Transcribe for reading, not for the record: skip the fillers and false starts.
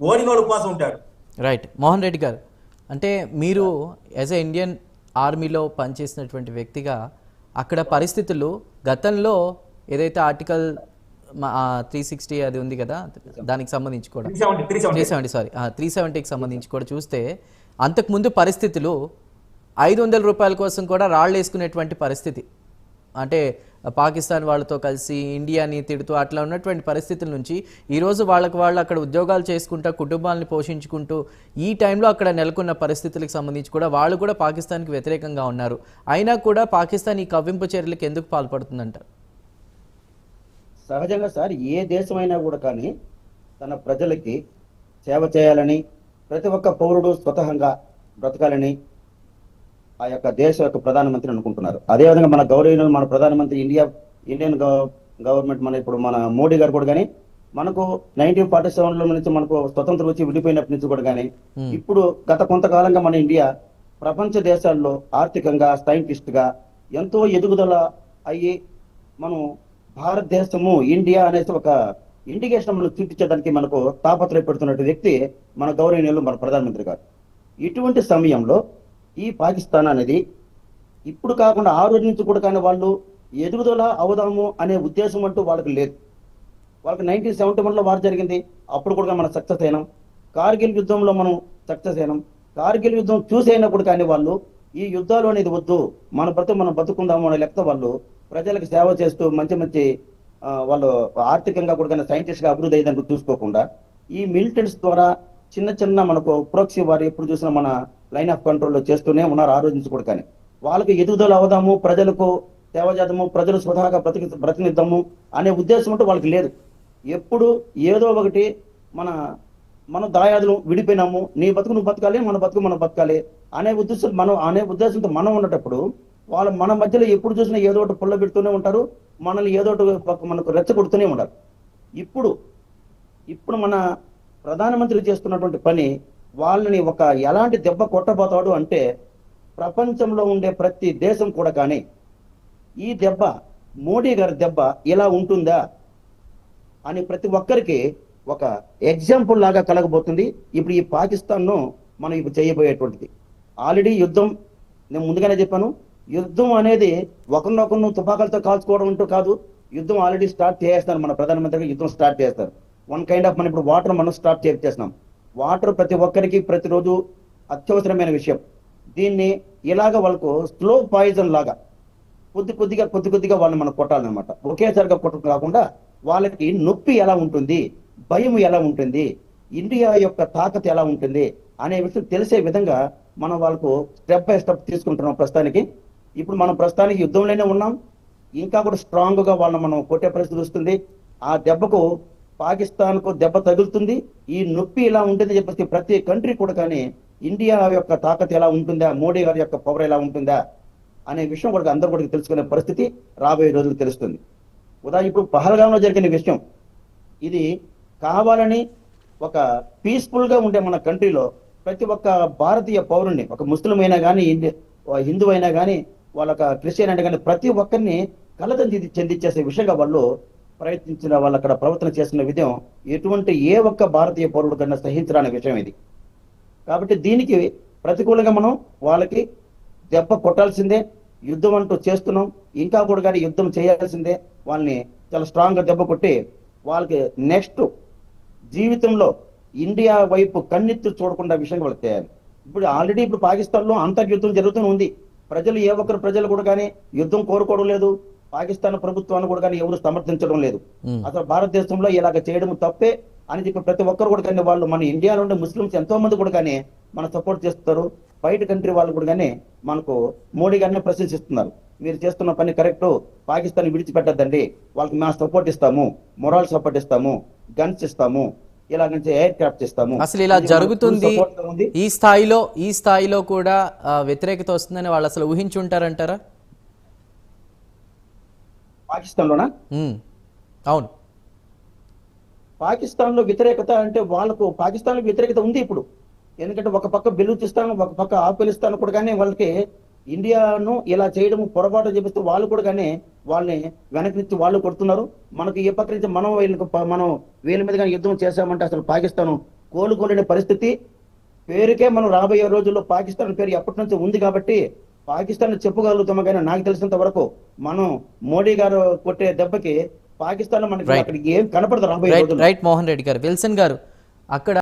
ఓడినోడు ఉపవాసం ఉంటాడు. రైట్. మోహన్ రెడ్డి గారు, అంటే మీరు యాజ్ ఎ ఇండియన్ ఆర్మీలో పనిచేసినటువంటి వ్యక్తిగా అక్కడ పరిస్థితులు గతంలో ఏదైతే ఆర్టికల్ 360 అది ఉంది కదా, దానికి సంబంధించి కూడా 370 సారీ 370కి సంబంధించి కూడా చూస్తే అంతకుముందు పరిస్థితులు 500 రూపాయల కోసం కూడా రాళ్ళు వేసుకునేటువంటి పరిస్థితి, అంటే పాకిస్తాన్ వాళ్ళతో కలిసి ఇండియాని తిడుతూ అట్లా ఉన్నటువంటి పరిస్థితుల నుంచి ఈరోజు వాళ్ళు అక్కడ ఉద్యోగాలు చేసుకుంటూ కుటుంబాలను పోషించుకుంటూ ఈ టైంలో అక్కడ నెలకొన్న పరిస్థితులకు సంబంధించి కూడా వాళ్ళు కూడా పాకిస్తాన్కి వ్యతిరేకంగా ఉన్నారు. అయినా కూడా పాకిస్తాన్ ఈ కవ్వింపు చర్యలకు ఎందుకు పాల్పడుతుందంటారు? సహజంగా సార్, ఏ దేశమైనా కూడా కానీ తన ప్రజలకి సేవ చేయాలని, ప్రతి ఒక్క పౌరుడు స్వతహంగా బ్రతకాలని ఆ యొక్క దేశ యొక్క ప్రధానమంత్రి అనుకుంటున్నారు. అదేవిధంగా మన గౌరవనీయులు మన ప్రధానమంత్రి ఇండియన్ గవర్నమెంట్ ఇప్పుడు మన మోడీ గారు కూడా కానీ మనకు 1947లో నుంచి మనకు స్వతంత్రం వచ్చి విడిపోయినప్పటి నుంచి కూడా కానీ ఇప్పుడు గత కొంతకాలంగా మన ఇండియా ప్రపంచ దేశాల్లో ఆర్థికంగా సైంటిస్ట్ గా ఎంతో ఎదుగుదల అయ్యి మనం భారతదేశము ఇండియా అనేసి ఒక ఇండికేషన్ మనం చూపించడానికి మనకు తాపత్రయపడుతున్న వ్యక్తి మన గౌరవనీయులు మన ప్రధానమంత్రి గారు. ఇటువంటి సమయంలో ఈ పాకిస్తాన్ అనేది ఇప్పుడు కాకుండా ఆ రోజు నుంచి కూడా కానీ వాళ్ళు ఎదుగుదల అవుదాము అనే ఉద్దేశం అంటూ వాళ్ళకి లేదు. వాళ్ళకి 1971లో వార్ జరిగింది, అప్పుడు కూడా మనం సక్సెస్ అయినాం. కార్గిల్ యుద్ధంలో మనం సక్సెస్ అయినాం. కార్గిల్ యుద్ధం చూసైనా కూడా కానీ వాళ్ళు ఈ యుద్ధాలు అనేది వద్దు, మనం బతుకుందాము అనే లెక్క వాళ్ళు ప్రజలకు సేవ చేస్తూ మంచి వాళ్ళు ఆర్థికంగా కూడా సైంటిస్ట్ గా అభివృద్ధి అయ్యేదానికి చూసుకోకుండా ఈ మిలిటెంట్స్ ద్వారా చిన్న మనకు ప్రోక్సీ వారు ఎప్పుడు చూసినా మన లైన్ ఆఫ్ కంట్రోల్లో చేస్తూనే ఉన్నారు. ఆ రోజు నుంచి కూడా కానీ వాళ్ళకి ఎదుగుదల అవుదాము, ప్రజలకు సేవ చేద్దాము, ప్రజలు స్వతహాగా బ్రతినిద్దాము అనే ఉద్దేశం అంటూ వాళ్ళకి లేదు. ఎప్పుడు ఏదో ఒకటి మనం దాయాదులు విడిపోయినాము, నీ బతుకు నువ్వు బతకాలి, మన బతుకు మనం బతకాలి అనే ఉద్దేశంతో మనం ఉన్నటప్పుడు వాళ్ళు మన మధ్యలో ఎప్పుడు చూసినా ఏదో ఒకటి పుల్ల పెడుతూనే ఉంటారు, మనల్ని ఏదో ఒకటి మనకు రెచ్చగొడుతూనే ఉంటారు. ఇప్పుడు మన ప్రధానమంత్రి చేస్తున్నటువంటి పని వాళ్ళని ఎలాంటి దెబ్బ కొట్టబోతాడు అంటే, ప్రపంచంలో ఉండే ప్రతి దేశం కూడా కానీ ఈ దెబ్బ మోడీ గారి దెబ్బ ఇలా ఉంటుందా అని ప్రతి ఒక్కరికి ఒక ఎగ్జాంపుల్ లాగా కలగబోతుంది ఇప్పుడు ఈ పాకిస్తాన్ను మనం ఇప్పుడు చేయబోయేటువంటిది. ఆల్రెడీ యుద్ధం, నేను ముందుగానే చెప్పాను, యుద్ధం అనేది ఒకరినొకరు తుపాకులతో కాల్చుకోవడం అంటూ కాదు. యుద్ధం ఆల్రెడీ స్టార్ట్ చేస్తారు, మన ప్రధానమంత్రి యుద్ధం స్టార్ట్ చేస్తారు. వన్ కైండ్ ఆఫ్ మనం ఇప్పుడు వాటర్ మనం స్టార్ట్ చేస్తున్నాం. వాటర్ ప్రతి ఒక్కరికి ప్రతిరోజు అత్యవసరమైన విషయం. దీన్ని ఇలాగ వాళ్ళకు స్లో పాయిజన్ లాగా కొద్ది కొద్దిగా వాళ్ళని మనం కొట్టాలన్నమాట. ఒకేసారిగా కొట్టడం కాకుండా వాళ్ళకి నొప్పి ఎలా ఉంటుంది, భయం ఎలా ఉంటుంది, ఇండియా యొక్క తాకత్ ఎలా ఉంటుంది అనే విషయం తెలిసే విధంగా మనం వాళ్ళకు స్టెప్ బై స్టెప్ తీసుకుంటున్నాం. ఇప్పుడు మనం ప్రస్తుతానికి యుద్ధంలోనే ఉన్నాం. ఇంకా కూడా స్ట్రాంగ్ గా వాళ్ళని మనం కొట్టే పరిస్థితి వస్తుంది. ఆ దెబ్బకు పాకిస్తాన్ కు దెబ్బ తగులుతుంది. ఈ నొప్పి ఇలా ఉంటుంది చెప్పేసి ప్రతి కంట్రీ కూడా కానీ ఇండియా యొక్క తాకత్ ఎలా ఉంటుందా, మోడీ గారి యొక్క పవర్ ఎలా ఉంటుందా అనే విషయం కూడా అందరూ కూడా తెలుసుకునే పరిస్థితి రాబోయే రోజులు తెలుస్తుంది. ఇప్పుడు పహల్గాంలో జరిగిన విషయం, ఇది కావాలని ఒక పీస్ఫుల్ గా ఉండే మన కంట్రీలో ప్రతి ఒక్క భారతీయ పౌరుణ్ణి, ఒక ముస్లిం అయినా కానీ హిందూ అయినా కానీ వాళ్ళ క్రిస్టియన్ అయినా కానీ ప్రతి ఒక్కరిని కలతం చెందించేసే విషయంగా వాళ్ళు ప్రయత్నించిన, వాళ్ళు అక్కడ ప్రవర్తన చేస్తున్న విధం ఎటువంటి ఏ ఒక్క భారతీయ పౌరుడు కన్నా సహించరాని విషయం ఇది. కాబట్టి దీనికి ప్రతికూలంగా మనం వాళ్ళకి దెబ్బ కొట్టాల్సిందే. యుద్ధం అంటూ చేస్తున్నాం, ఇంకా కూడా కానీ యుద్ధం చేయాల్సిందే. వాళ్ళని చాలా స్ట్రాంగ్ గా దెబ్బ కొట్టి వాళ్ళకి నెక్స్ట్ జీవితంలో ఇండియా వైపు కన్నెత్తి చూడకుండా విషయంగా వాళ్ళకి చేయాలి. ఇప్పుడు పాకిస్తాన్ లో అంతర్యుద్ధం జరుగుతూ ఉంది. ప్రజలు కూడా కానీ యుద్ధం కోరుకోవడం లేదు, పాకిస్తాన్ ప్రభుత్వాన్ని కూడా కానీ ఎవరు సమర్థించడం లేదు. అసలు భారతదేశంలో ఇలాగ చేయడం తప్పే అని చెప్పి ప్రతి ఒక్కరు కూడా కానీ వాళ్ళు మన ఇండియాలో ఉండే ముస్లింస్ ఎంతో మంది కూడా కానీ మన సపోర్ట్ చేస్తారు. బయట కంట్రీ వాళ్ళు కూడా కానీ మనకు మోడీ గారిని ప్రశంసిస్తున్నారు. మీరు చేస్తున్న పని కరెక్ట్, పాకిస్తాన్ విడిచిపెట్టద్దండి, వాళ్ళకి మేము సపోర్ట్ ఇస్తాము, మొరల్ సపోర్ట్ ఇస్తాము, గన్స్ ఇస్తాము, ఇలా నుంచి ఎయిర్ క్రాఫ్ట్ ఇస్తాము. అసలు ఇలా జరుగుతుంది ఈ స్థాయిలో కూడా వ్యతిరేకత వస్తుందని వాళ్ళు అసలు ఊహించుంటారంటారా? పాకిస్తాన్లోనా? అవును, పాకిస్తాన్ లో వ్యతిరేకత అంటే వాళ్ళకు పాకిస్తాన్ లో వ్యతిరేకత ఉంది ఇప్పుడు. ఎందుకంటే ఒక పక్క బెలూచిస్తాన్, ఒక పక్క ఆఫ్ఘనిస్తాన్ కూడా కానీ వాళ్ళకి ఇండియాను ఇలా చేయడం పొరపాటు చేపిస్తూ వాళ్ళు కూడా కానీ వాళ్ళని వెనక్కి నుంచి వాళ్ళు కొడుతున్నారు. మనకు ఏ పక్క నుంచి మనం వీళ్ళ మీద కానీ యుద్ధం చేశామంటే అసలు పాకిస్తాన్ కోలుకోలేని పరిస్థితి. పేరుకే మనం రాబోయే రోజుల్లో పాకిస్తాన్ పేరు ఎప్పటి నుంచో ఉంది కాబట్టి పాకిస్తాన్ చెప్పగలుగుతాము, కానీ నాకు తెలిసినంత వరకు మనం మోడీ గారు కొట్టే దెబ్బకి పాకిస్తాన్ మనకి Right. అక్కడికి ఏం కనపడదు రాబోయే రైట్ రోజుల్లో. రైట్ మోహన్ రెడ్డి గారు, విల్సన్ గారు, అక్కడ